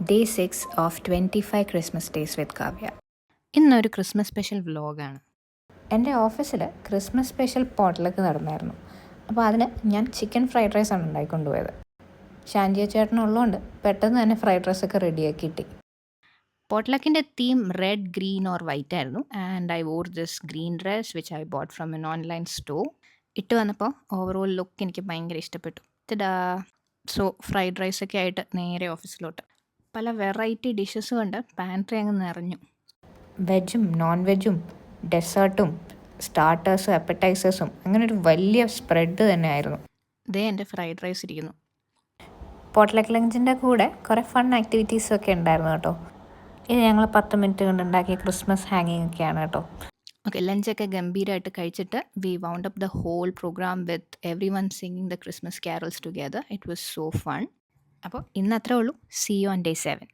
Day 6 of 25 Christmas days വിത്ത് കാവ്യ. ഇന്നൊരു Christmas special വ്ലോഗാണ്. എൻ്റെ ഓഫീസിൽ ക്രിസ്മസ് സ്പെഷ്യൽ പോട്ട്ലക്ക് നടന്നായിരുന്നു. അപ്പോൾ അതിന് ഞാൻ ചിക്കൻ ഫ്രൈഡ് റൈസാണ് ഉണ്ടായിക്കൊണ്ടുപോയത്. ഷാൻജിയ ചേട്ടനുള്ളതുകൊണ്ട് പെട്ടെന്ന് തന്നെ ഫ്രൈഡ് റൈസൊക്കെ റെഡിയാക്കി കിട്ടി. പോട്ട്ലക്കിൻ്റെ theme red, green or white ആയിരുന്നു. And I wore this green dress which I bought from an online store. ഇട്ട് വന്നപ്പോൾ ഓവറോൾ ലുക്ക് എനിക്ക് ഭയങ്കര ഇഷ്ടപ്പെട്ടു. സോ ഫ്രൈഡ് റൈസൊക്കെ ആയിട്ട് നേരെ ഓഫീസിലോട്ട്. പല വെറൈറ്റി ഡിഷസ് കൊണ്ട് പാൻട്രി അങ്ങ് നിറഞ്ഞു. വെജും നോൺ വെജും ഡെസേർട്ടും സ്റ്റാർട്ടേഴ്സും അപ്പറ്റൈസേഴ്സും അങ്ങനെ ഒരു വലിയ സ്പ്രെഡ് തന്നെയായിരുന്നു. ഇതേ എൻ്റെ ഫ്രൈഡ് റൈസ് ഇരിക്കുന്നു. പോട്ട്ലക്ക് ലഞ്ചിൻ്റെ കൂടെ കുറേ ഫൺ ആക്ടിവിറ്റീസും ഒക്കെ ഉണ്ടായിരുന്നു കേട്ടോ. ഇത് ഞങ്ങൾ 10 മിനിറ്റ് കൊണ്ട് ഉണ്ടാക്കിയ ക്രിസ്മസ് ഹാങ്ങിങ് ഒക്കെയാണ് കേട്ടോ. ഓക്കെ, ലഞ്ചൊക്കെ ഗംഭീരമായിട്ട് കഴിച്ചിട്ട് we wound up the whole program with everyone singing the Christmas carols together. It was so fun. അപ്പോൾ ഇന്ന് അത്രേ ഉള്ളൂ. See you on day 7.